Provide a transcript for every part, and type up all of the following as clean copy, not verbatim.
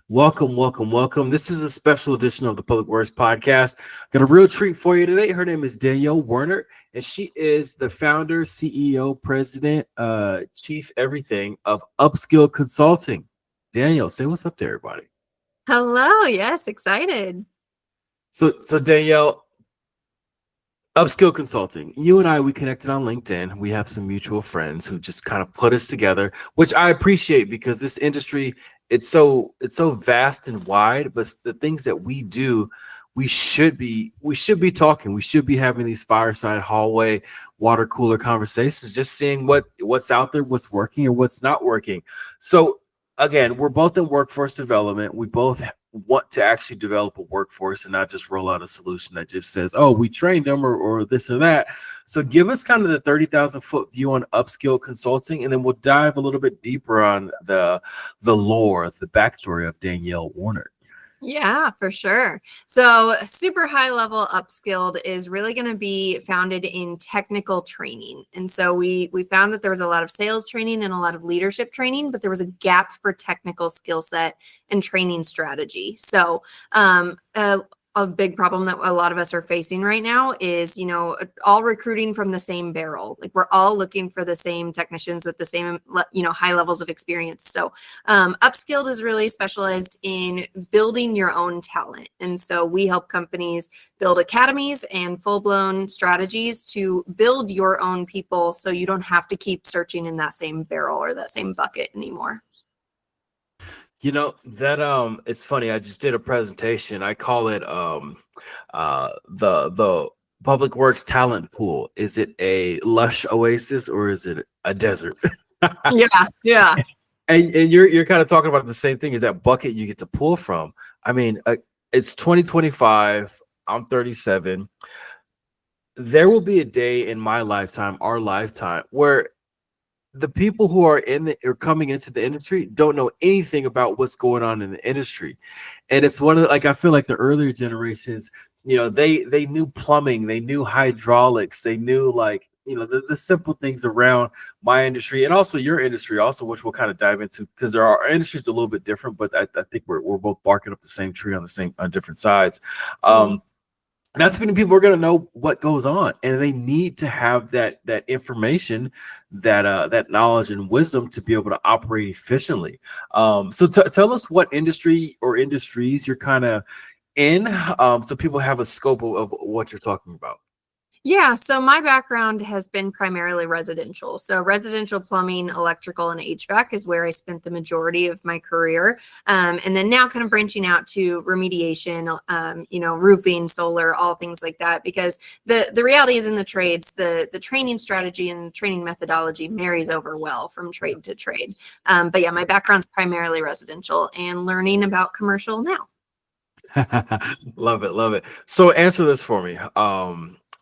Welcome, welcome, welcome. This is a special edition of the Public Works Podcast. Got a real treat for you today. Her name is Danielle Wernert, and she is the founder, CEO, president, chief everything of Upskilled Consulting. Danielle, say what's up to everybody. Hello. Yes, excited. So Danielle, Upskill Consulting. You and I, we connected on LinkedIn. We have some mutual friends who just kind of put us together, which I appreciate because this industry, it's so vast and wide, but the things that we do, we should be talking. We should be having these fireside hallway water cooler conversations, just seeing what's out there, what's working and what's not working. So again, we're both in workforce development. We both want to actually develop a workforce and not just roll out a solution that just says, oh, we trained them or this or that. So give us kind of the 30,000 foot view on upskill consulting, and then we'll dive a little bit deeper on the lore, the backstory of Danielle Wernert. Yeah, for sure. So super high level upskilled is really going to be founded in technical training. And so we found that there was a lot of sales training and a lot of leadership training, but there was a gap for technical skill set and training strategy. So a big problem that a lot of us are facing right now is, all recruiting from the same barrel. Like we're all looking for the same technicians with the same, high levels of experience. So Upskilled is really specialized in building your own talent. And so we help companies build academies and full-blown strategies to build your own people so you don't have to keep searching in that same barrel or that same bucket anymore. That it's funny. I just did a presentation. I call it the Public Works talent pool. Is it a lush oasis or is it a desert? Yeah. And you're kind of talking about the same thing. Is that bucket you get to pull from? I mean, it's 2025. I'm 37. There will be a day in my lifetime, our lifetime, where the people who are coming into the industry don't know anything about what's going on in the industry. And it's one of the, I feel like the earlier generations, they knew plumbing, they knew hydraulics, they knew the simple things around my industry and also your industry also, which we'll kind of dive into because our industry is a little bit different, but I think we're both barking up the same tree on different sides. Not too many people are going to know what goes on, and they need to have that information, that knowledge and wisdom to be able to operate efficiently. So tell us what industry or industries you're kind of in, so people have a scope of what you're talking about. Yeah, so my background has been primarily residential. So residential plumbing, electrical, and HVAC is where I spent the majority of my career. And then now kind of branching out to remediation, roofing, solar, all things like that, because the reality is in the trades, the training strategy and training methodology marries over well from trade to trade. But yeah, my background's primarily residential and learning about commercial now. Love it. So answer this for me.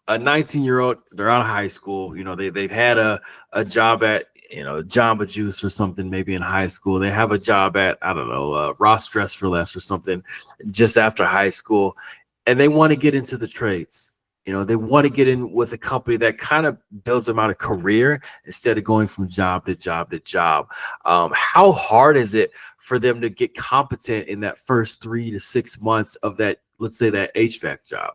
A 19-year-old, they're out of high school. They've had a job at, Jamba Juice or something, maybe in high school. They have a job at, I don't know, Ross Dress for Less or something just after high school. And they want to get into the trades. They want to get in with a company that kind of builds them out a career instead of going from job to job to job. How hard is it for them to get competent in that first 3 to 6 months of that, let's say, that HVAC job?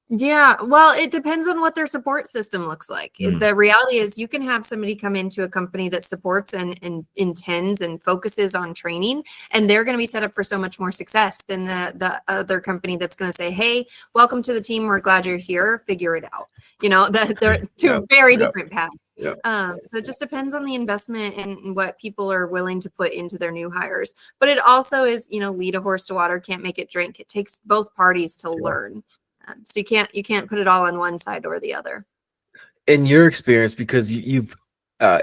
Yeah, well, it depends on what their support system looks like. The reality is you can have somebody come into a company that supports and intends and focuses on training, and they're going to be set up for so much more success than the other company that's going to say, hey, welcome to the team. We're glad you're here. Figure it out. They're two very different paths. Yeah. So it just depends on the investment and what people are willing to put into their new hires. But it also is, lead a horse to water, can't make it drink. It takes both parties to learn. So you can't put it all on one side or the other. In your experience, because you've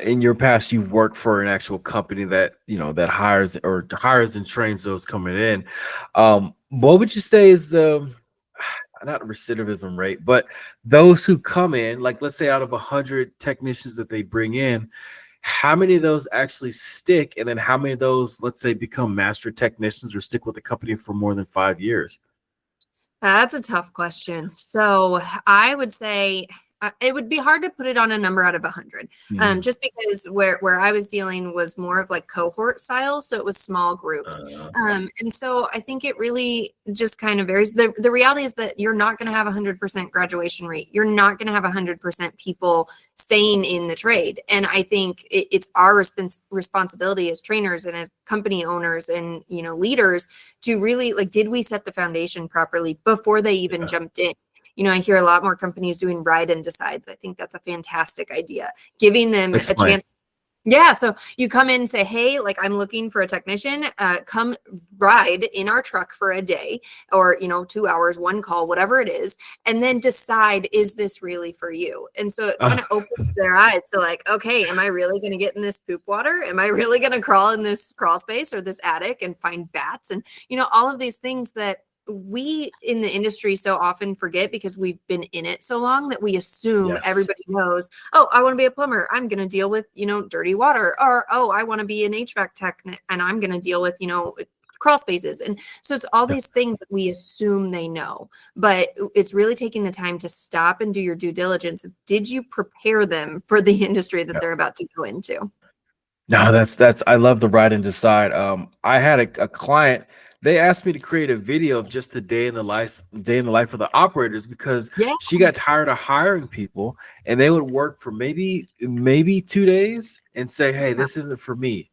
in your past, you've worked for an actual company that that hires and trains those coming in. What would you say is the not recidivism rate, but those who come in, like let's say out of 100 technicians that they bring in, how many of those actually stick, and then how many of those, let's say, become master technicians or stick with the company for more than 5 years? That's a tough question. So I would say it would be hard to put it on a number out of 100, just because where I was dealing was more of like cohort style. So it was small groups. And so I think it really just kind of varies. The reality is that you're not going to have 100% graduation rate. You're not going to have 100% people staying in the trade. And I think it's our responsibility as trainers and as company owners and, leaders to really like, did we set the foundation properly before they even jumped in? I hear a lot more companies doing ride and decides. I think that's a fantastic idea. Giving them a chance. Yeah. So you come in and say, hey, like I'm looking for a technician, come ride in our truck for a day or, 2 hours, one call, whatever it is, and then decide, is this really for you? And so it kind of opens their eyes to like, okay, am I really going to get in this poop water? Am I really going to crawl in this crawl space or this attic and find bats? And, all of these things that we in the industry so often forget because we've been in it so long that we assume everybody knows, oh, I want to be a plumber. I'm going to deal with, dirty water, or, oh, I want to be an HVAC tech and I'm going to deal with, crawl spaces. And so it's all these things that we assume they know, but it's really taking the time to stop and do your due diligence. Did you prepare them for the industry that they're about to go into? No, I love the ride and decide. I had a client. They asked me to create a video of just the day in the life of the operators because she got tired of hiring people and they would work for maybe 2 days and say, hey, this isn't for me.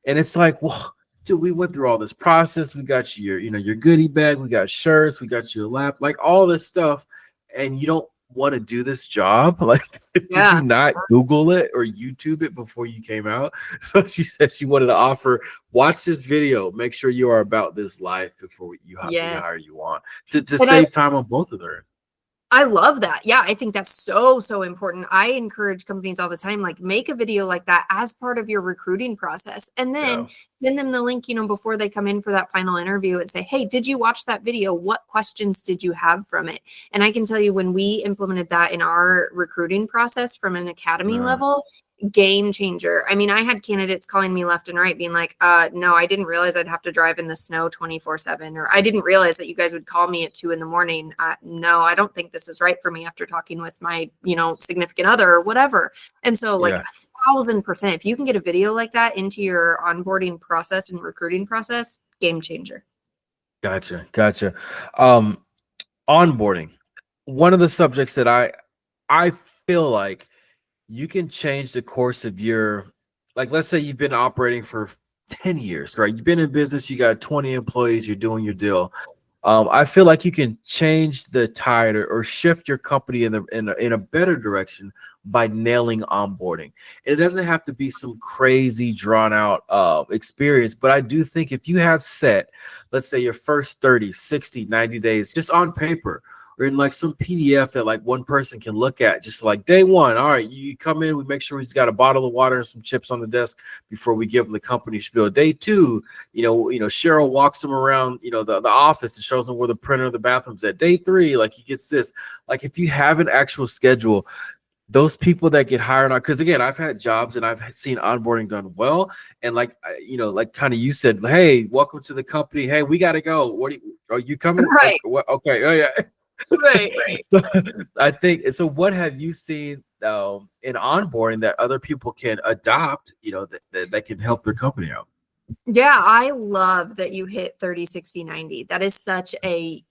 And it's like, well, dude, we went through all this process. We got you your goodie bag. We got shirts. We got you a lap, like all this stuff. And you don't want to do this job? Like, did you not Google it or YouTube it before you came out? So she said she wanted to offer, watch this video, make sure you are about this life before you hire you on to save time on both of them. I love that. Yeah, I think that's so important. I encourage companies all the time, like make a video like that as part of your recruiting process. And then send them the link, before they come in for that final interview and say, hey, did you watch that video? What questions did you have from it? And I can tell you when we implemented that in our recruiting process from an academy level, game changer. I mean, I had candidates calling me left and right being like, no, I didn't realize I'd have to drive in the snow 24/7, or I didn't realize that you guys would call me at 2 a.m. No, I don't think this is right for me after talking with my, significant other or whatever. And so like 1,000%, if you can get a video like that into your onboarding process and recruiting process, game changer. Gotcha. Onboarding. One of the subjects that I feel like you can change the course of your, like, let's say you've been operating for 10 years, right? You've been in business, you got 20 employees, you're doing your deal. I feel like you can change the tide or shift your company in a better direction by nailing onboarding. It doesn't have to be some crazy drawn out experience, but I do think if you have set, let's say your first 30, 60, 90 days, just on paper, or in like some PDF that like one person can look at, just like day one. All right, you come in, we make sure he's got a bottle of water and some chips on the desk before we give him the company spiel. Day two, Cheryl walks him around, the office and shows him where the printer of the bathroom's at. Day three, like he gets this. Like if you have an actual schedule, those people that get hired on, because again, I've had jobs and I've seen onboarding done well. And like, like kind of you said, hey, welcome to the company. Hey, we got to go. Are you coming? Right. Okay. Oh yeah. Right. So I think so. What have you seen in onboarding that other people can adopt? That can help their company out. Yeah, I love that you hit 30, 60, 90. That is such an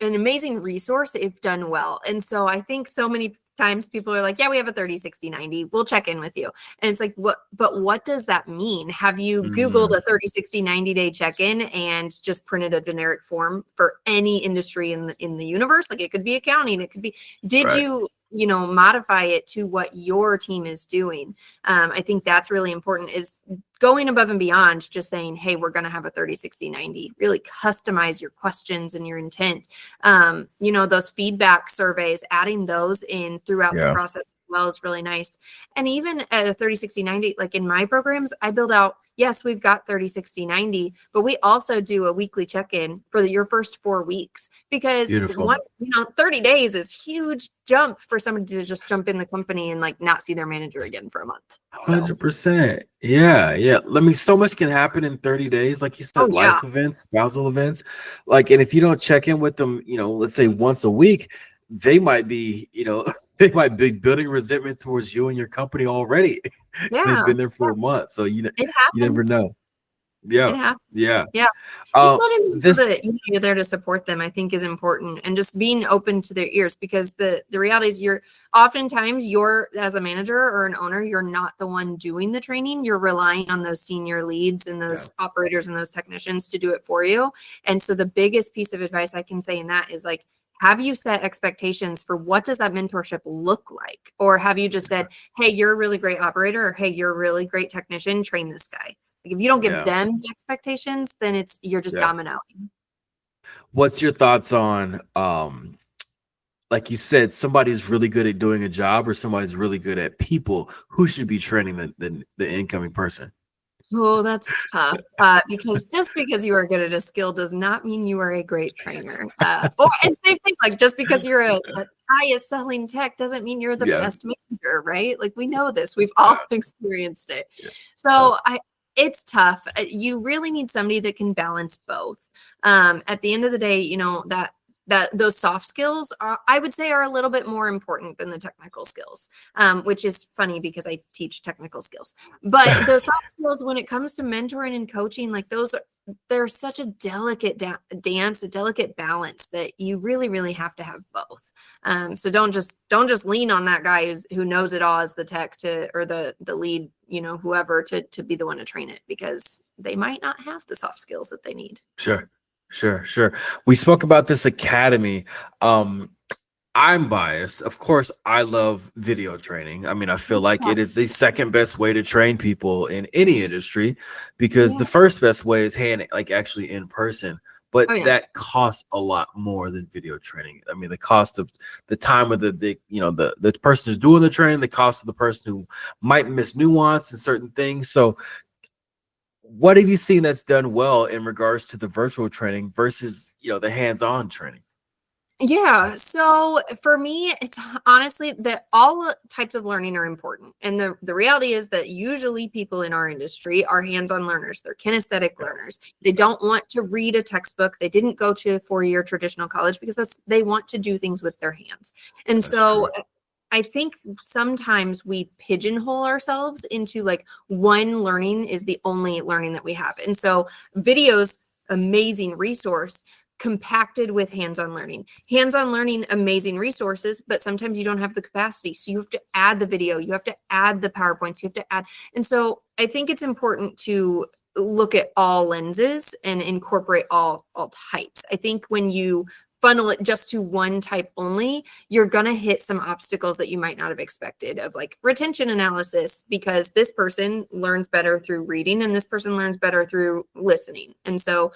amazing resource if done well. And so I think so many times people are like, yeah, we have a 30, 60, 90. We'll check in with you. And it's like, what does that mean? Have you Googled a 30, 60, 90 day check-in and just printed a generic form for any industry in the universe? Like it could be accounting. It could be, did you modify it to what your team is doing? I think that's really important, is going above and beyond just saying, hey, we're going to have a 30, 60, 90, really customize your questions and your intent. Those feedback surveys, adding those in throughout the process as well is really nice. And even at a 30, 60, 90, like in my programs, I build out, yes, we've got 30, 60, 90, but we also do a weekly check-in for your first 4 weeks, because 30 days is huge jump for somebody to just jump in the company and like not see their manager again for a month. 100%. Yeah. So much can happen in 30 days. Like you said, life events, spousal events. Like, and if you don't check in with them, let's say once a week, they might be, they might be building resentment towards you and your company already. They've Yeah, been there for a month, so it you never happens. know. Yeah, It happens. yeah. Yeah. Just Uh, letting them know this, that you're there to support them, I think is important. And just being open to their ears, because the reality is oftentimes you're, as a manager or an owner, you're not the one doing the training. You're relying on those senior leads and those operators and those technicians to do it for you. And so the biggest piece of advice I can say in that is like, have you set expectations for what does that mentorship look like? Or have you just said, hey, you're a really great operator, or hey, you're a really great technician, train this guy. Like if you don't give them the expectations, then you're just dominoing. What's your thoughts on, like you said, somebody's really good at doing a job or somebody's really good at people? Who should be training the incoming person? Oh, that's tough. Because just because you are good at a skill does not mean you are a great trainer. And same thing, like just because you're a highest selling tech doesn't mean you're the best manager, right? Like we know this, we've all experienced it. So it's tough. You really need somebody that can balance both. At the end of the day, that those soft skills I would say are a little bit more important than the technical skills, which is funny because I teach technical skills. But those soft skills, when it comes to mentoring and coaching, like they're such a delicate dance, a delicate balance that you really, really have to have both. So don't just lean on that guy who knows it all as the tech or the lead, whoever to be the one to train it, because they might not have the soft skills that they need. Sure. We spoke about this academy. I'm biased. Of course, I love video training. I mean, I feel like it is the second best way to train people in any industry, because the first best way is actually in person. But that costs a lot more than video training. I mean, the cost of the time of the person who's doing the training, the cost of the person who might miss nuance in certain things. So what have you seen that's done well in regards to the virtual training versus, the hands-on training? Yeah. So for me, it's honestly that all types of learning are important. And the reality is that usually people in our industry are hands-on learners. They're kinesthetic learners. They don't want to read a textbook. They didn't go to a 4-year traditional college because they want to do things with their hands. And that's so true. I think sometimes we pigeonhole ourselves into like one learning is the only learning that we have. And so videos, amazing resource, compacted with hands-on learning, amazing resources, but sometimes you don't have the capacity. So you have to add the video, you have to add the PowerPoints, you have to add. And so I think it's important to look at all lenses and incorporate all types. I think when you funnel it just to one type only, you're going to hit some obstacles that you might not have expected, of like retention analysis, because this person learns better through reading and this person learns better through listening. And so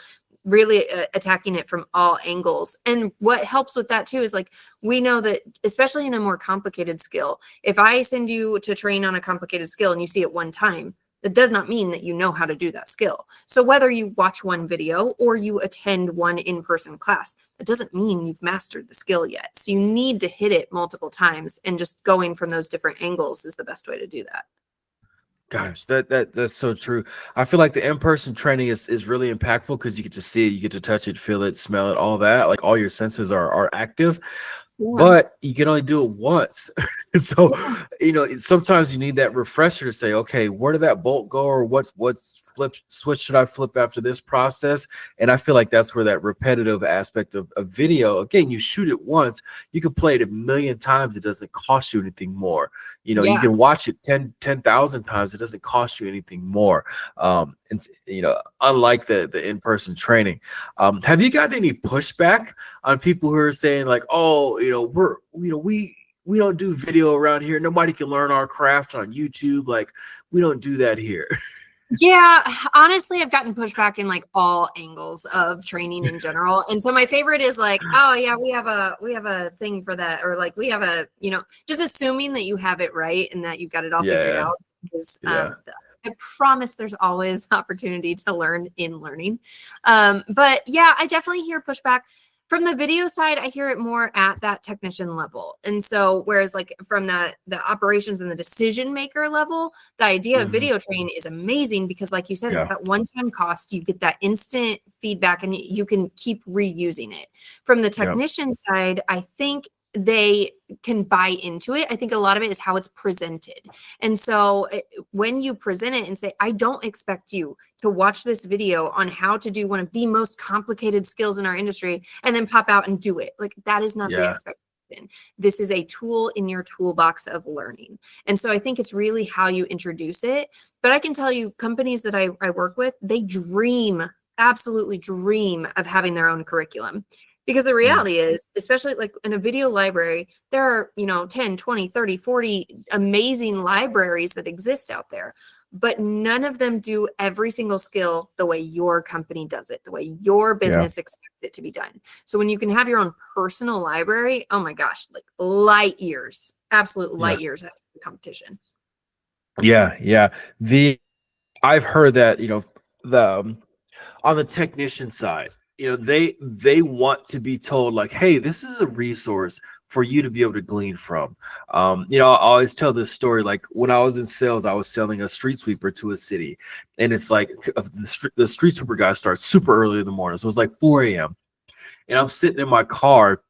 really attacking it from all angles. And what helps with that too is like, we know that especially in a more complicated skill, if I send you to train on a complicated skill and you see it one time, that does not mean that you know how to do that skill. So whether you watch one video or you attend one in-person class, that doesn't mean you've mastered the skill yet. So you need to hit it multiple times, and just going from those different angles is the best way to do that. Gosh, that's so true. I feel like the in-person training is really impactful because you get to see it, you get to touch it, feel it, smell it, all that. Like all your senses are active. But you can only do it once. So, sometimes you need that refresher to say, okay, where did that bolt go? Or what switch should I flip after this process? And I feel like that's where that repetitive aspect of video, again, you shoot it once, you can play it 1,000,000 times. It doesn't cost you anything more. You can watch it 10,000 times. It doesn't cost you anything more. And unlike the in-person training. Have you gotten any pushback on people who are saying like, oh, we don't do video around here. Nobody can learn our craft on YouTube. Like, we don't do that here. Yeah, honestly, I've gotten pushback in like all angles of training in general. And so my favorite is like, oh yeah, we have a thing for that. Or like, we have a, just assuming that you have it right and that you've got it all figured out. Because I promise there's always opportunity to learn in learning. But yeah, I definitely hear pushback. From the video side, I hear it more at that technician level. And so whereas like from the operations and the decision maker level, the idea of video training is amazing because like you said, it's that one-time cost. You get that instant feedback and you can keep reusing it. From the technician side, I think they can buy into it. I think a lot of it is how it's presented. And so when you present it and say, I don't expect you to watch this video on how to do one of the most complicated skills in our industry and then pop out and do it. Like, that is not the expectation. This is a tool in your toolbox of learning. And so I think it's really how you introduce it. But I can tell you, companies that I work with, they absolutely dream of having their own curriculum. Because the reality is, especially like in a video library, there are, 10, 20, 30, 40 amazing libraries that exist out there, but none of them do every single skill the way your company does it, the way your business expects it to be done. So when you can have your own personal library, oh my gosh, like light years, absolute light years ahead of the competition. Yeah. I've heard that, on the technician side, they want to be told like, hey, this is a resource for you to be able to glean from. I always tell this story, like when I was in sales, I was selling a street sweeper to a city, and it's like the street sweeper guy starts super early in the morning. So it's like 4 a.m. and I'm sitting in my car.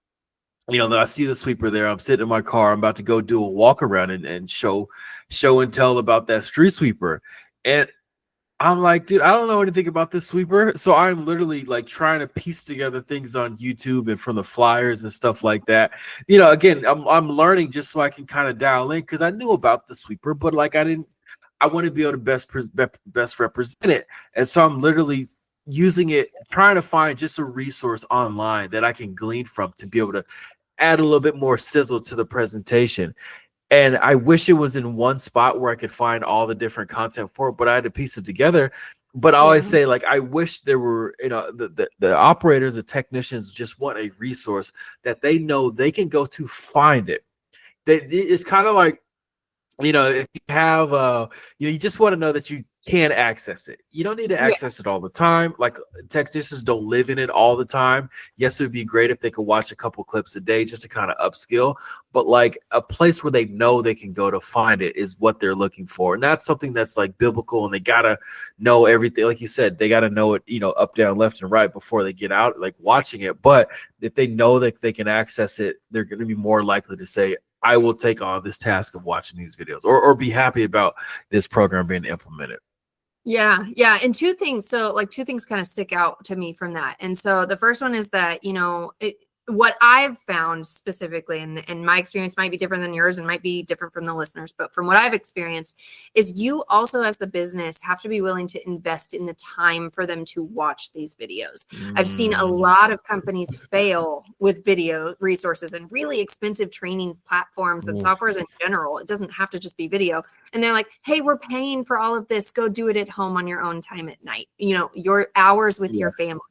I see the sweeper there. I'm sitting in my car. I'm about to go do a walk around and show and tell about that street sweeper. And I'm like, dude, I don't know anything about this sweeper. So I'm literally like trying to piece together things on YouTube and from the flyers and stuff like that. Again, I'm learning just so I can kind of dial in, because I knew about the sweeper, but like I want to be able to best represent it. And so I'm literally using it, trying to find just a resource online that I can glean from to be able to add a little bit more sizzle to the presentation. And I wish it was in one spot where I could find all the different content for it, but I had to piece it together. But I always say, like, I wish there were, the operators, the technicians just want a resource that they know they can go to find it. It's kind of like, if you have, you just want to know that you can access it. You don't need to access it all the time. Like, technicians don't live in it all the time. Yes, it would be great if they could watch a couple clips a day just to kind of upskill. But like a place where they know they can go to find it is what they're looking for. And that's something that's like biblical, and they got to know everything. Like you said, they got to know it, up, down, left, and right before they get out, like watching it. But if they know that they can access it, they're going to be more likely to say, I will take on this task of watching these videos, or be happy about this program being implemented. Yeah. And two things kind of stick out to me from that. And so the first one is that, what I've found specifically, and my experience might be different than yours and might be different from the listeners, but from what I've experienced is you also, as the business, have to be willing to invest in the time for them to watch these videos. I've seen a lot of companies fail with video resources and really expensive training platforms and softwares in general. It doesn't have to just be video. And they're like, hey, we're paying for all of this. Go do it at home on your own time at night, your hours with your family.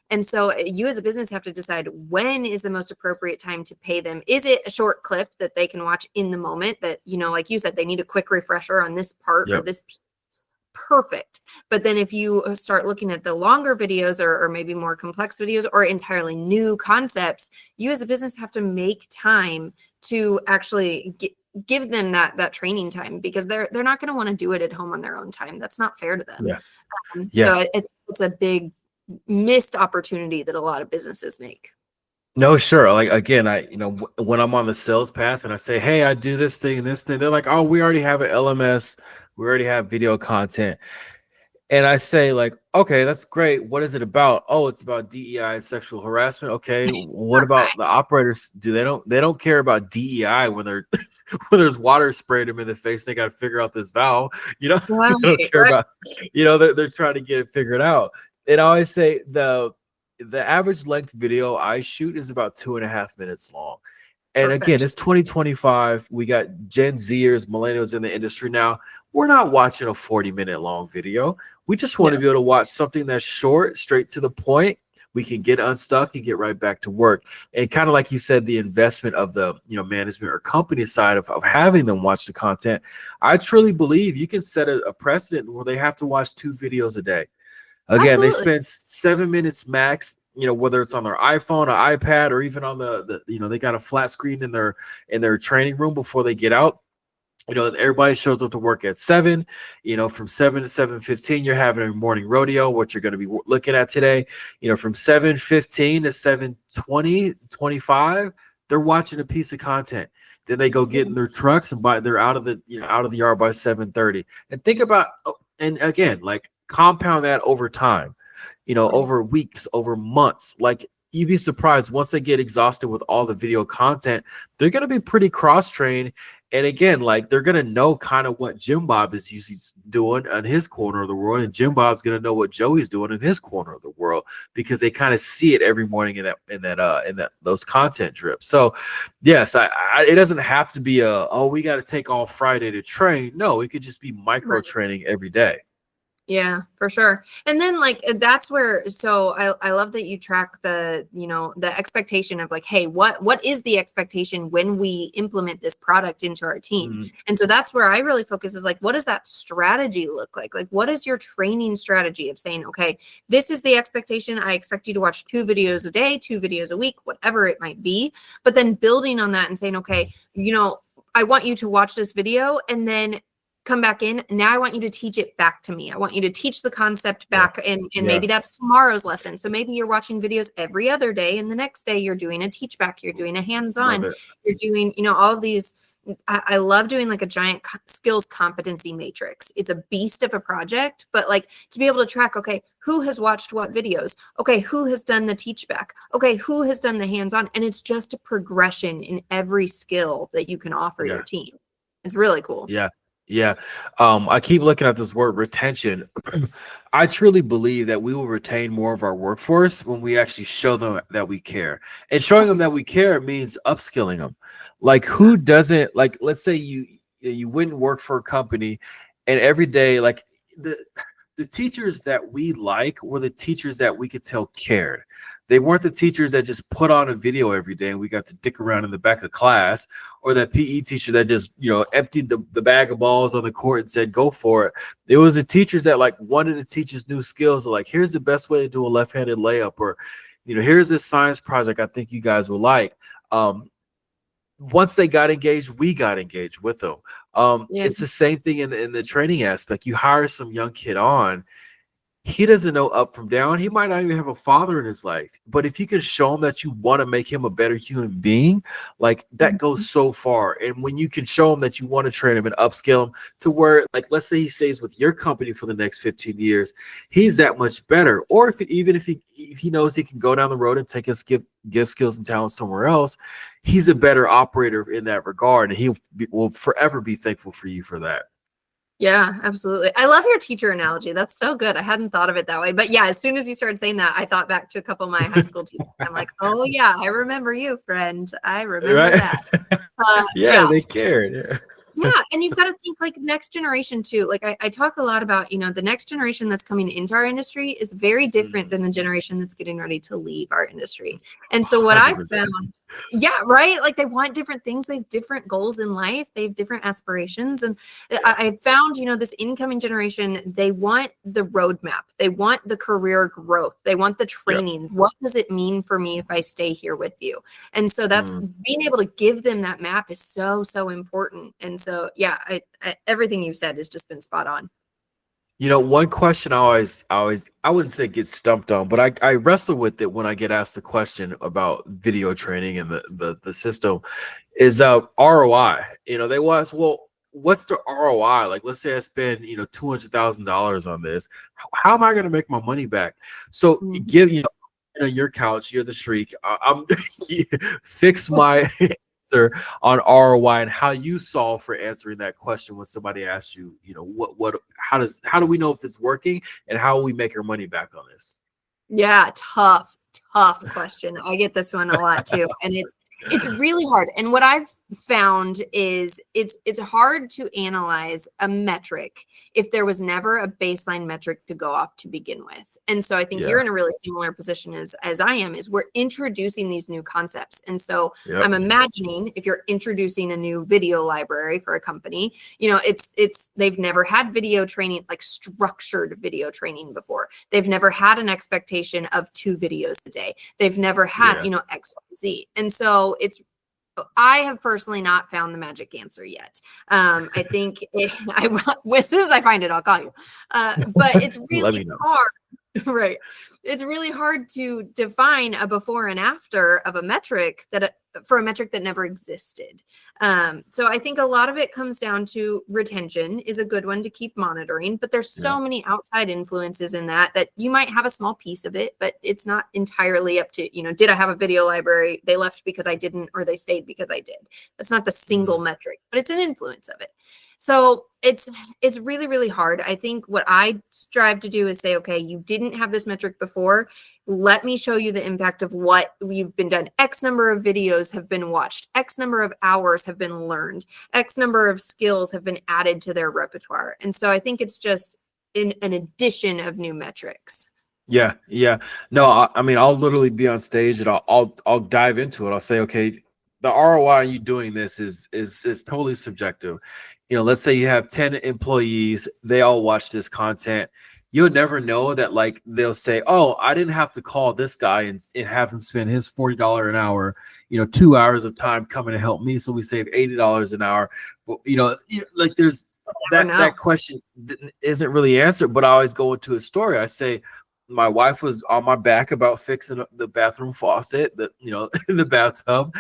And so you as a business have to decide when is the most appropriate time to pay them. Is it a short clip that they can watch in the moment that, like you said, they need a quick refresher on this part or this piece? Perfect. But then if you start looking at the longer videos or maybe more complex videos or entirely new concepts, you as a business have to make time to actually give them that training time, because they're not going to want to do it at home on their own time. That's not fair to them. So it's a big missed opportunity that a lot of businesses make. No, sure. Like, again, when I'm on the sales path and I say, hey, I do this thing and this thing, they're like, oh, we already have an LMS. We already have video content. And I say, like, okay, that's great. What is it about? Oh, it's about DEI and sexual harassment. Okay. What about the operators? They don't care about DEI when they're when there's water sprayed them in the face. They got to figure out this valve, they don't care about, they're trying to get it figured out. And I always say the average length video I shoot is about 2.5 minutes long. And again, it's 2025. We got Gen Zers, millennials in the industry now. We're not watching a 40-minute long video. We just want to be able to watch something that's short, straight to the point. We can get unstuck and get right back to work. And kind of like you said, the investment of the management or company side of having them watch the content. I truly believe you can set a precedent where they have to watch 2 videos a day. Again, They spend 7 minutes max, whether it's on their iPhone or iPad or even on the they got a flat screen in their training room before they get out. Everybody shows up to work at 7, from 7 to 7:15, you're having a morning rodeo, what you're going to be looking at today, from 7:15 to 7:20, 25, they're watching a piece of content. Then they go get in their trucks and they're out of the yard by 7:30. And think about, and again, like compound that over time, over weeks, over months. Like you'd be surprised once they get exhausted with all the video content, they're going to be pretty cross-trained. And again, like they're going to know kind of what Jim Bob is usually doing on his corner of the world. And Jim Bob's going to know what Joey's doing in his corner of the world, because they kind of see it every morning in those content drips. So yes, it doesn't have to be we got to take all Friday to train. No, it could just be micro training every day. Yeah, for sure. And then like, that's where, so I love that you track the expectation of like, hey, what is the expectation when we implement this product into our team? Mm-hmm. And so that's where I really focus is like, what does that strategy look like? Like, what is your training strategy of saying, okay, this is the expectation. I expect you to watch 2 videos a day, 2 videos a week, whatever it might be. But then building on that and saying, okay, I want you to watch this video and then come back in. Now I want you to teach it back to me. I want you to teach the concept back, and maybe that's tomorrow's lesson. So maybe you're watching videos every other day, and the next day you're doing a teach back, you're doing a hands-on, you're doing, all of these. I love doing like a giant skills competency matrix. It's a beast of a project, but like to be able to track, okay, who has watched what videos? Okay, who has done the teach back? Okay, who has done the hands-on? And it's just a progression in every skill that you can offer your team. It's really cool. Yeah. Yeah. I keep looking at this word retention. I truly believe that we will retain more of our workforce when we actually show them that we care. And showing them that we care means upskilling them. Like who doesn't, like, let's say you wouldn't work for a company and every day, like the teachers that we like were the teachers that we could tell cared. They weren't the teachers that just put on a video every day and we got to dick around in the back of class, or that PE teacher that just, emptied the bag of balls on the court and said, go for it. It was the teachers that like wanted to teach us new skills. Or like, here's the best way to do a left-handed layup, or, here's this science project I think you guys will like. Once they got engaged, we got engaged with them. It's the same thing in the training aspect. You hire some young kid on, he doesn't know up from down. He might not even have a father in his life. But if you can show him that you want to make him a better human being, like that goes so far. And when you can show him that you want to train him and upskill him to where, like, let's say he stays with your company for the next 15 years, he's that much better. Or if he knows he can go down the road and take his gift, skills and talents somewhere else, he's a better operator in that regard. And he will forever be thankful for you for that. Yeah, absolutely. I love your teacher analogy. That's so good. I hadn't thought of it that way. But yeah, as soon as you started saying that, I thought back to a couple of my high school teachers. I'm like, oh yeah, I remember you, friend. I remember that. They cared. Yeah. And you've got to think like next generation too. Like I talk a lot about, the next generation that's coming into our industry is very different than the generation that's getting ready to leave our industry. And so what 100%. I've found, right. Like they want different things. They have different goals in life. They have different aspirations. And I found, this incoming generation, they want the roadmap. They want the career growth. They want the training. Yep. What does it mean for me if I stay here with you? And so that's being able to give them that map is so, so important. And so, yeah, everything you've said has just been spot on. One question I wouldn't say get stumped on, but I wrestle with it when I get asked the question about video training and the system is ROI. They ask, well, what's the ROI? Like, let's say I spend, $200,000 on this. How am I going to make my money back? So give, your couch, you're the streak. I'm fix my on ROI and how you solve for answering that question when somebody asks you, how do we know if it's working and how will we make our money back on this? Yeah, tough question. I get this one a lot too. And it's really hard. And what I've found is it's hard to analyze a metric if there was never a baseline metric to go off to begin with. And so I think you're in a really similar position as I am, is we're introducing these new concepts. And so I'm imagining if you're introducing a new video library for a company, they've never had video training, like structured video training before. They've never had an expectation of 2 videos a day. They've never had, X, Y, Z. And so I have personally not found the magic answer yet. I think as soon as I find it, I'll call you. But it's really hard. Right. It's really hard to define a before and after of a metric for a metric that never existed. So I think a lot of it comes down to retention is a good one to keep monitoring, but there's so many outside influences in that you might have a small piece of it, but it's not entirely up to, did I have a video library? They left because I didn't, or they stayed because I did. That's not the single metric, but it's an influence of it. So it's really, really hard. I think what I strive to do is say, okay, you didn't have this metric before. Let me show you the impact of what you've been done. X number of videos have been watched. X number of hours have been learned. X number of skills have been added to their repertoire. And so I think it's just an addition of new metrics. Yeah. No, I mean, I'll literally be on stage and I'll dive into it. I'll say, okay, the ROI on you doing this is totally subjective. Let's say you have 10 employees, they all watch this content. You'll never know that, like, they'll say, oh, I didn't have to call this guy and have him spend his $40 an hour, 2 hours of time coming to help me. So we save $80 an hour. But, like there's that question isn't really answered, but I always go into a story. I say, my wife was on my back about fixing the bathroom faucet, in the bathtub.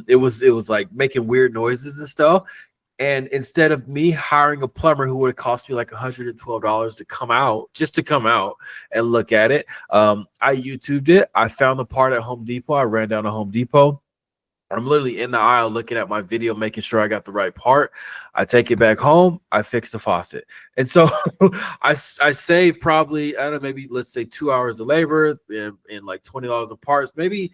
It was like making weird noises and stuff. And instead of me hiring a plumber who would have cost me like $112 to come out and look at it, I YouTubed it. I found the part at Home Depot. I ran down to Home Depot. I'm literally in the aisle looking at my video, making sure I got the right part. I take it back home. I fix the faucet. And so I save probably, I don't know, maybe let's say 2 hours of labor and like $20 of parts, maybe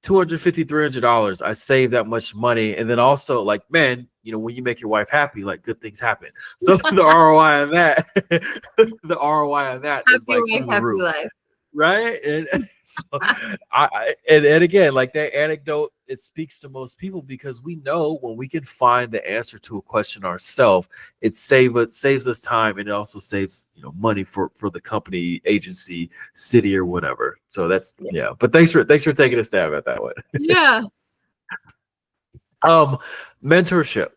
$250, $300. I save that much money. And then also, like, man, when you make your wife happy, like, good things happen. So the ROI on that, is like wife, happy life. Right. And so and again, like that anecdote, it speaks to most people because we know when we can find the answer to a question ourselves, it saves us time, and it also saves money for the company, agency, city, or whatever. So that's But thanks for taking a stab at that one. Yeah. Mentorship.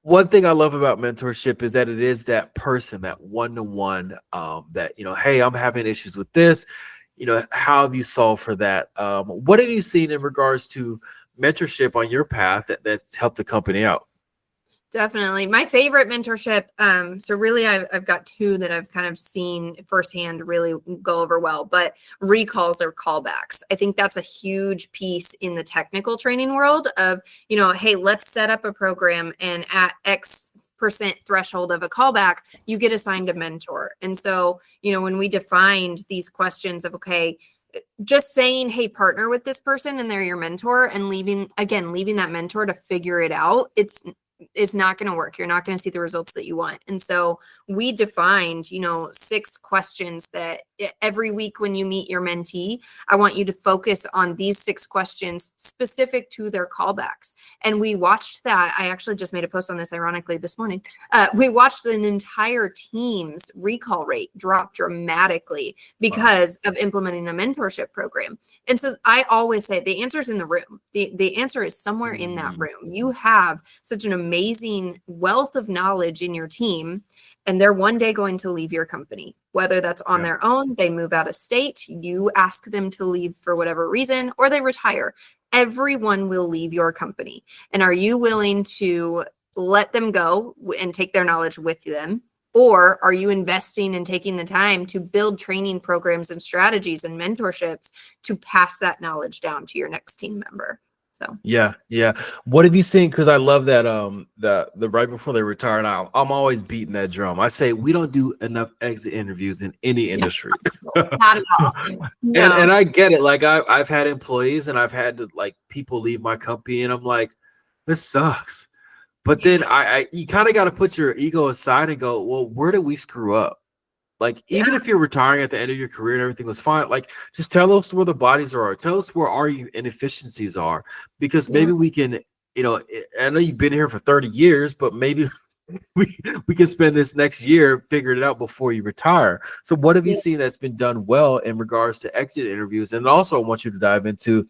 One thing I love about mentorship is that it is that person, that one-to-one, that, hey, I'm having issues with this. How have you solved for that? What have you seen in regards to mentorship on your path that's helped the company out? Definitely. My favorite mentorship. So really I've got two that I've kind of seen firsthand really go over well, but recalls or callbacks. I think that's a huge piece in the technical training world of, hey, let's set up a program, and at X% threshold of a callback, you get assigned a mentor. And so, when we defined these questions of, okay, just saying, hey, partner with this person and they're your mentor, and leaving that mentor to figure it out, it's not going to work. You're not going to see the results that you want. And so we defined, 6 questions that every week when you meet your mentee, I want you to focus on these 6 questions specific to their callbacks. And we watched that. I actually just made a post on this, ironically, this morning. We watched an entire team's recall rate drop dramatically because of implementing a mentorship program. And so I always say the answer is in the room. The answer is somewhere in that room. You have such an amazing wealth of knowledge in your team, and they're one day going to leave your company, whether that's on their own, they move out of state, you ask them to leave for whatever reason, or they retire. Everyone will leave your company. And are you willing to let them go and take their knowledge with them? Or are you investing and taking the time to build training programs and strategies and mentorships to pass that knowledge down to your next team member? So yeah. What have you seen? Because I love that the right before they retire. Now I'm always beating that drum. I say we don't do enough exit interviews in any industry. Not at all. No. And I get it. Like I've had employees and I've had to, like, people leave my company, and I'm like, this sucks. But then you kind of got to put your ego aside and go, well, where did we screw up? Like, even if you're retiring at the end of your career and everything was fine, like, just tell us where the bodies are. Tell us where our inefficiencies are, because maybe we can, I know you've been here for 30 years, but maybe we can spend this next year figuring it out before you retire. So what have you seen that's been done well in regards to exit interviews? And also I want you to dive into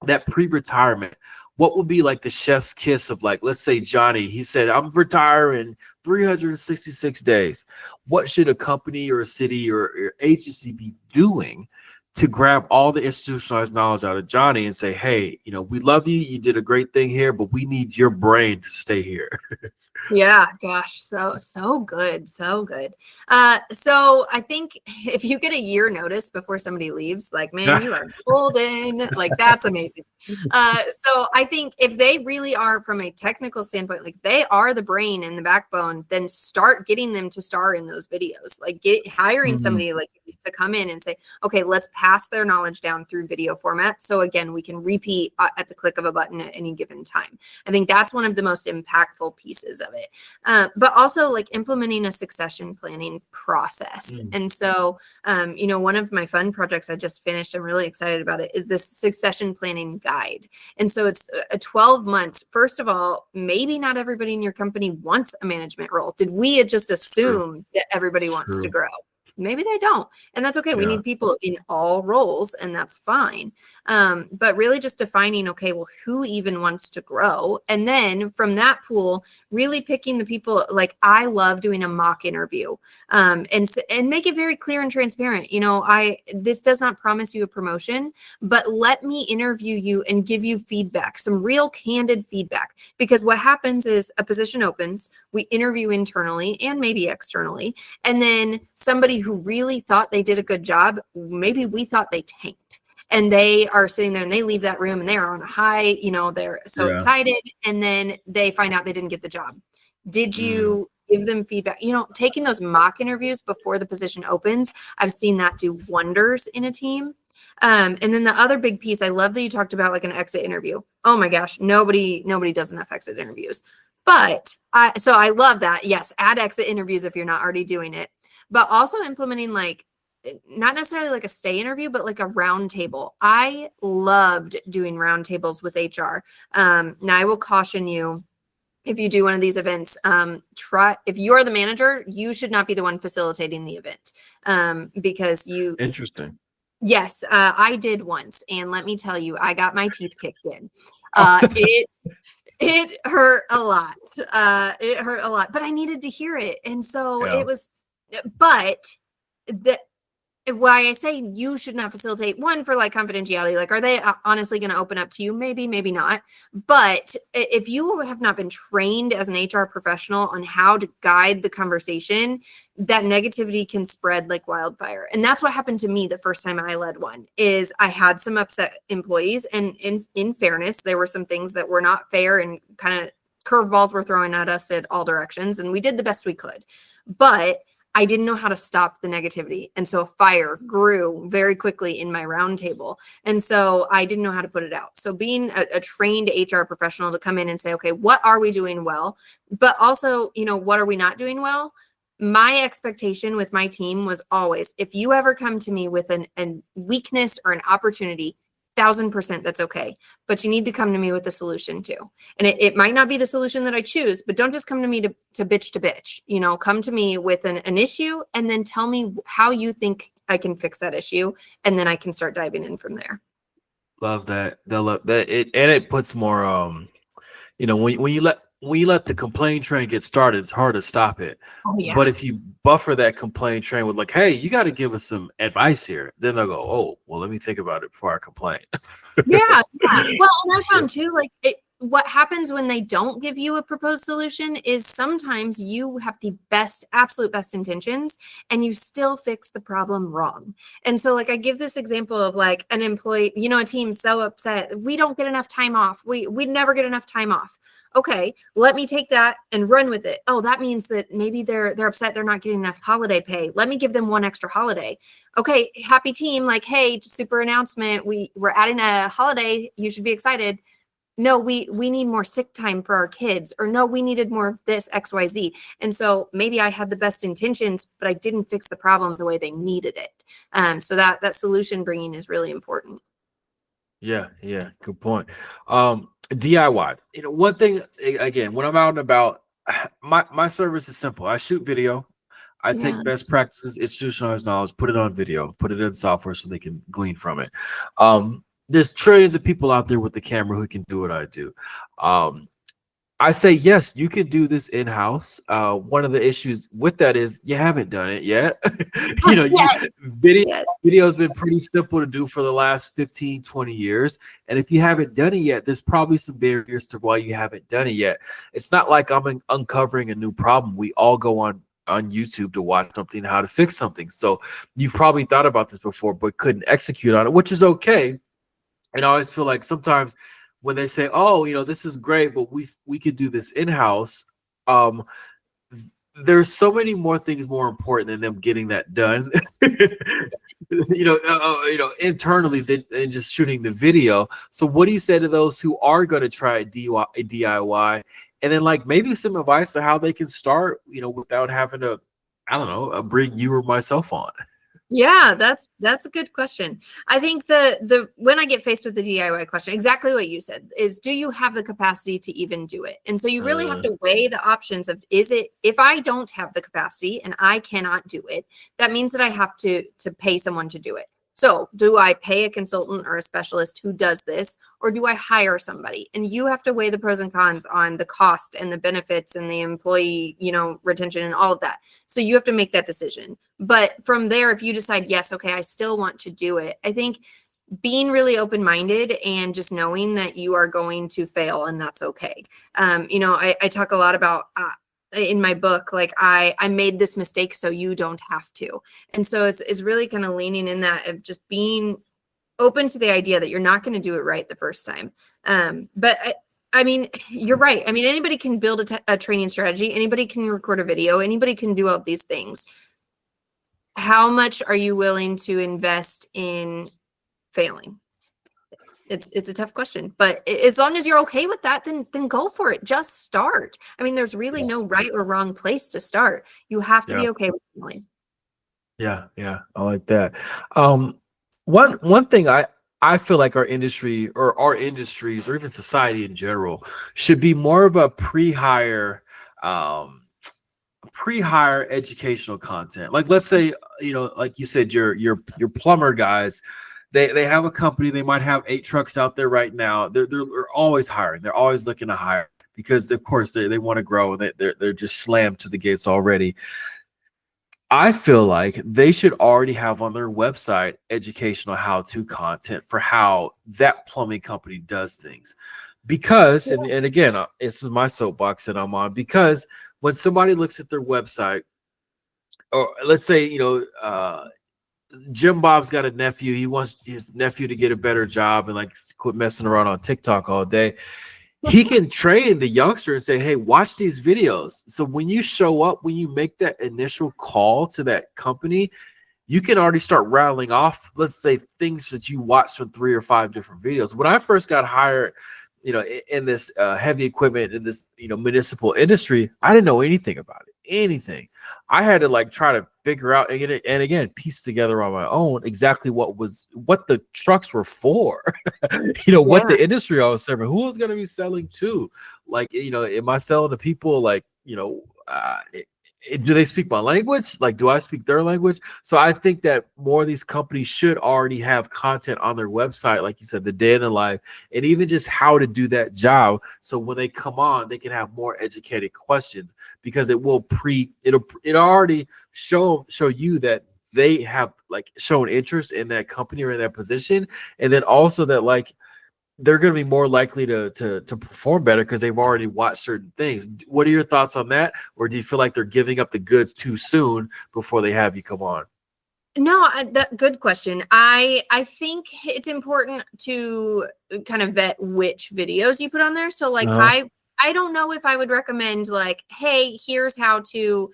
that pre-retirement. what would be like the chef's kiss of, like, let's say Johnny, he said, I'm retiring 366 days. What should a company or a city or agency be doing to grab all the institutionalized knowledge out of Johnny and say, hey, we love you. You did a great thing here, but we need your brain to stay here. Yeah, gosh, so good, so good. So I think if you get a year notice before somebody leaves, like, man, you are golden. Like, that's amazing. So I think if they really are, from a technical standpoint, like, they are the brain and the backbone, then start getting them to star in those videos. Like, hiring somebody like to come in and say, okay, let's pass their knowledge down through video format. So again, we can repeat at the click of a button at any given time. I think that's one of the most impactful pieces of it. But also, like, implementing a succession planning process. And so, one of my fun projects I just finished, I'm really excited about it, is this succession planning guide. And so it's a 12 months. First of all, maybe not everybody in your company wants a management role. Did we just assume that everybody wants to grow? Maybe they don't. And that's okay. We need people in all roles, and that's fine. But really just defining, okay, well, who even wants to grow? And then from that pool, really picking the people. Like, I love doing a mock interview, and make it very clear and transparent. This does not promise you a promotion, but let me interview you and give you feedback, some real candid feedback. Because what happens is a position opens, we interview internally and maybe externally, and then somebody who really thought they did a good job, maybe we thought they tanked, and they are sitting there and they leave that room and they're on a high, they're so excited, and then they find out they didn't get the job. Did you give them feedback? Taking those mock interviews before the position opens, I've seen that do wonders in a team. And then the other big piece, I love that you talked about, like, an exit interview. Oh my gosh, nobody does enough exit interviews. But so I love that. Yes, add exit interviews if you're not already doing it. But also implementing, like, not necessarily like a stay interview, but like a round table. I loved doing round tables with HR. Now I will caution you, if you do one of these events, if you're the manager, you should not be the one facilitating the event, because Interesting. Yes, I did once, and let me tell you, I got my teeth kicked in. It hurt a lot. It hurt a lot, but I needed to hear it, and so it was. But why I say you should not facilitate, one, for, like, confidentiality, like, are they honestly going to open up to you? Maybe, maybe not. But if you have not been trained as an HR professional on how to guide the conversation, that negativity can spread like wildfire. And that's what happened to me the first time I led one. Is I had some upset employees, and in fairness, there were some things that were not fair, and kind of curveballs were thrown at us at all directions, and we did the best we could. But I didn't know how to stop the negativity. And so a fire grew very quickly in my roundtable. And so I didn't know how to put it out. So being a trained HR professional to come in and say, okay, what are we doing well? But also, what are we not doing well? My expectation with my team was always, if you ever come to me with a weakness or an opportunity, 1000% that's okay. But you need to come to me with a solution too. And it might not be the solution that I choose, but don't just come to me to bitch. Come to me with an issue, and then tell me how you think I can fix that issue. And then I can start diving in from there. Love that. It puts more, when you let the complaint train get started, it's hard to stop it. Oh, yeah. But if you buffer that complaint train with, like, hey, you got to give us some advice here, then they'll go, oh, well, let me think about it before I complain. Yeah. Well, and I found too, like, what happens when they don't give you a proposed solution is sometimes you have the absolute best intentions, and you still fix the problem wrong. And so, like, I give this example of, like, an employee, a team so upset, we don't get enough time off. We never get enough time off. Okay, let me take that and run with it. Oh, that means that maybe they're upset they're not getting enough holiday pay. Let me give them one extra holiday. Okay, happy team, like, hey, super announcement. We're adding a holiday. You should be excited. No, we need more sick time for our kids, or no, we needed more of this XYZ. And so maybe I had the best intentions, but I didn't fix the problem the way they needed it. So that solution bringing is really important. Yeah, good point. DIY. One thing, again, when I'm out and about, my service is simple. I shoot video. I take best practices, institutionalized knowledge, put it on video, put it in software so they can glean from it. there's trillions of people out there with the camera who can do what I do. I say, yes, you can do this in-house. One of the issues with that is you haven't done it yet. Yes. Yes. Video has been pretty simple to do for the last 15, 20 years. And if you haven't done it yet, there's probably some barriers to why you haven't done it yet. It's not like I'm uncovering a new problem. We all go on YouTube to watch something, how to fix something. So you've probably thought about this before, but couldn't execute on it, which is okay. And I always feel like sometimes when they say, "Oh, this is great, but we could do this in-house," there's so many more things more important than them getting that done. Internally than just shooting the video. So, what do you say to those who are going to try DIY, and then like maybe some advice on how they can start, without having to, I don't know, bring you or myself on? Yeah, that's a good question. I think the when I get faced with the DIY question, exactly what you said is, do you have the capacity to even do it? And so you really have to weigh the options of, if I don't have the capacity and I cannot do it, that means that I have to pay someone to do it. So do I pay a consultant or a specialist who does this, or do I hire somebody? And you have to weigh the pros and cons on the cost and the benefits and the employee, retention and all of that. So you have to make that decision. But from there, if you decide, yes, okay, I still want to do it, I think being really open-minded and just knowing that you are going to fail and that's okay. I talk a lot about, in my book, like I made this mistake so you don't have to. And so it's really kind of leaning in that of just being open to the idea that you're not going to do it right the first time. But I mean, you're right. I mean, anybody can build a training strategy. Anybody can record a video. Anybody can do all of these things. How much are you willing to invest in failing? It's a tough question, but as long as you're okay with that, then go for it. Just start. I mean, there's really no right or wrong place to start. You have to be okay with failing. Yeah, I like that. One thing I feel like our industry or our industries or even society in general should be more of a pre-hire educational content. Like, let's say, like you said, your plumber guys, they have a company, they might have 8 trucks out there right now. They're always hiring. They're always looking to hire because of course they want to grow. They're just slammed to the gates already. I feel like they should already have on their website educational how-to content for how that plumbing company does things. Because, and again, it's my soapbox that I'm on, because when somebody looks at their website, or let's say, Jim Bob's got a nephew. He wants his nephew to get a better job and like quit messing around on TikTok all day. He can train the youngster and say, hey, watch these videos. So when you show up, when you make that initial call to that company, you can already start rattling off, let's say, things that you watched from 3 or 5 different videos. When I first got hired, in this heavy equipment, in this, municipal industry, I didn't know anything about it, anything. I had to like try to figure out and again piece together on my own exactly what the trucks were for. What the industry I was serving, who was going to be selling to, like, am I selling to people like, do they speak my language? Like, do I speak their language? So I think that more of these companies should already have content on their website, like you said, the day in the life, and even just how to do that job. So when they come on, they can have more educated questions, because it'll already show you that they have like shown interest in that company or in that position, and then also that like they're going to be more likely to perform better because they've already watched certain things. What are your thoughts on that? Or do you feel like they're giving up the goods too soon before they have you come on? No, good question. I think it's important to kind of vet which videos you put on there. So like, I don't know if I would recommend like, hey, here's how to,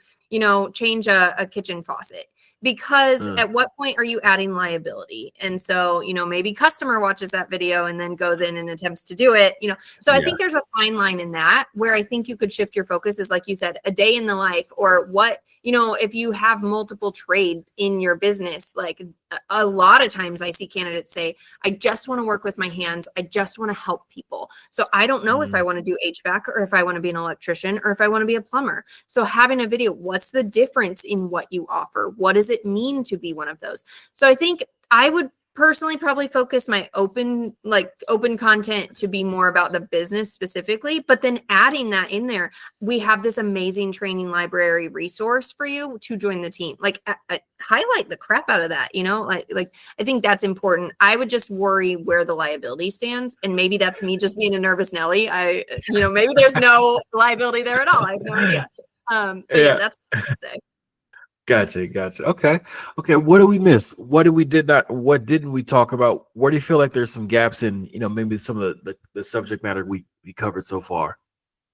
change a kitchen faucet. Because at what point are you adding liability? And so, maybe customer watches that video and then goes in and attempts to do it, So I think there's a fine line in that where I think you could shift your focus is, like you said, a day in the life, or what, if you have multiple trades in your business, like a lot of times I see candidates say, I just want to work with my hands. I just want to help people. So I don't know if I want to do HVAC or if I want to be an electrician or if I want to be a plumber. So having a video, what's the difference in what you offer? What does it mean to be one of those? So I think I would personally probably focus my open content to be more about the business specifically, but then adding that in there, we have this amazing training library resource for you to join the team. Like highlight the crap out of that, like I think that's important. I would just worry where the liability stands, and maybe that's me just being a nervous Nelly. Maybe there's no liability there at all. I have no idea. But yeah, that's what I would say. Gotcha. Okay. What did we miss? What didn't we talk about? Where do you feel like there's some gaps in, maybe some of the subject matter we covered so far?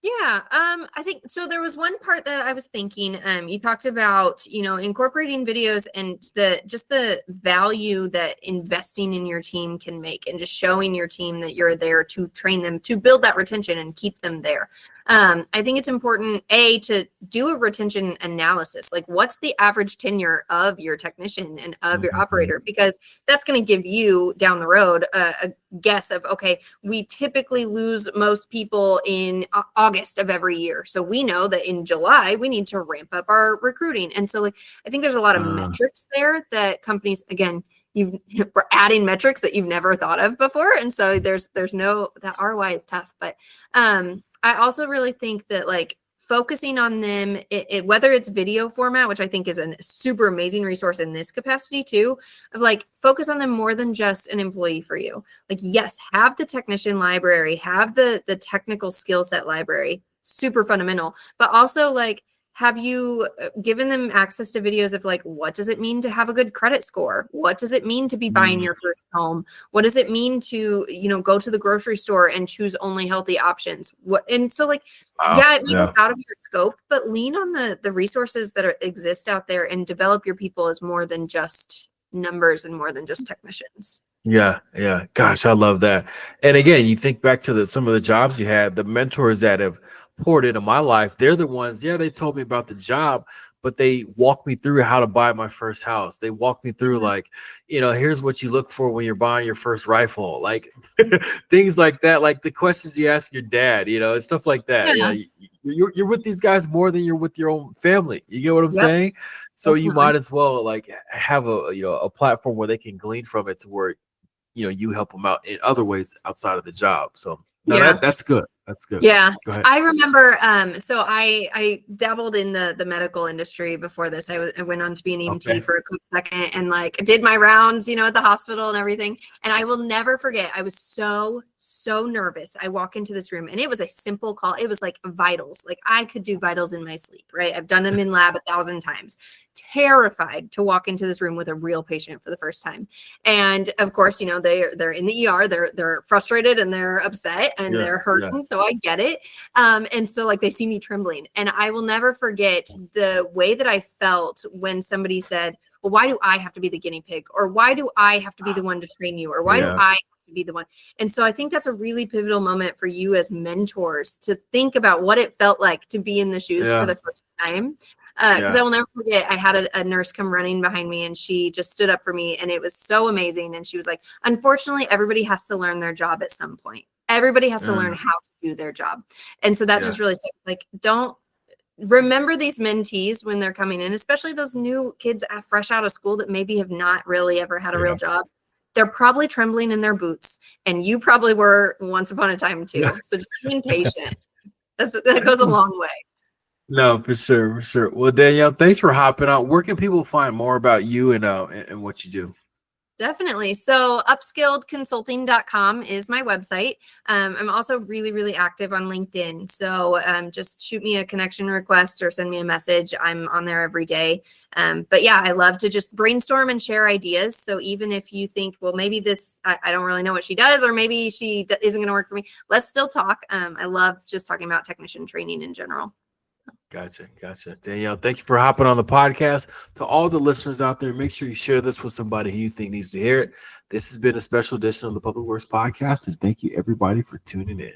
Yeah, I think so. There was one part that I was thinking. You talked about, incorporating videos and the value that investing in your team can make, and just showing your team that you're there to train them, to build that retention and keep them there. I think it's important, to do a retention analysis. Like, what's the average tenure of your technician and of your operator? Because that's going to give you down the road a guess of, okay, we typically lose most people in August of every year. So we know that in July, we need to ramp up our recruiting. And so I think there's a lot of metrics there that companies, again, we're adding metrics that you've never thought of before. And so there's no, that ROI is tough, but I also really think that focusing on them, whether it's video format, which I think is a super amazing resource in this capacity too, of focus on them more than just an employee for you. Yes, have the technician library, have the technical skill set library, super fundamental, but also have you given them access to videos of what does it mean to have a good credit score? What does it mean to be buying your first home? What does it mean to, go to the grocery store and choose only healthy options? It may be out of your scope, but lean on the resources that exist out there and develop your people as more than just numbers and more than just technicians. Yeah. Gosh, I love that. And again, you think back to some of the jobs you had, the mentors that have poured into my life. They're the ones, they told me about the job, but they walked me through how to buy my first house. They walked me through here's what you look for when you're buying your first rifle, things like that, the questions you ask your dad, and stuff like that. You're with these guys more than you're with your own family. You get what I'm saying? So you might as well have a platform where they can glean from it, to where you help them out in other ways outside of the job. So that's good. That's good. Yeah. I remember, so I dabbled in the medical industry before this. I went on to be an EMT for a quick second, and did my rounds, at the hospital and everything. And I will never forget, I was so nervous. I walk into this room, and it was a simple call. It was vitals. I could do vitals in my sleep, right? I've done them in lab 1,000 times. Terrified to walk into this room with a real patient for the first time. And of course, they're in the ER, they're frustrated and they're upset and they're hurting. So I get it. And so they see me trembling, and I will never forget the way that I felt when somebody said, well, why do I have to be the guinea pig? Or why do I have to be the one to train you? Or why do I have to be the one? And so I think that's a really pivotal moment for you as mentors to think about what it felt like to be in the shoes for the first time. Because I will never forget, I had a nurse come running behind me, and she just stood up for me, and it was so amazing. And she was like, unfortunately, everybody has to learn their job at some point. Everybody has to learn how to do their job. And so that just really stuck. Don't remember these mentees when they're coming in, especially those new kids fresh out of school that maybe have not really ever had a real job. They're probably trembling in their boots, and you probably were once upon a time too. So just being patient. That goes a long way. No, for sure. Well, Danielle, thanks for hopping on. Where can people find more about you and what you do? Definitely. So upskilledconsulting.com is my website. I'm also really, really active on LinkedIn. So just shoot me a connection request or send me a message. I'm on there every day. But yeah, I love to just brainstorm and share ideas. So even if you think, well, maybe this, I don't really know what she does, or maybe she isn't going to work for me, let's still talk. I love just talking about technician training in general. Gotcha. Danielle, thank you for hopping on the podcast. To all the listeners out there, make sure you share this with somebody who you think needs to hear it. This has been a special edition of the Public Works Podcast, and thank you, everybody, for tuning in.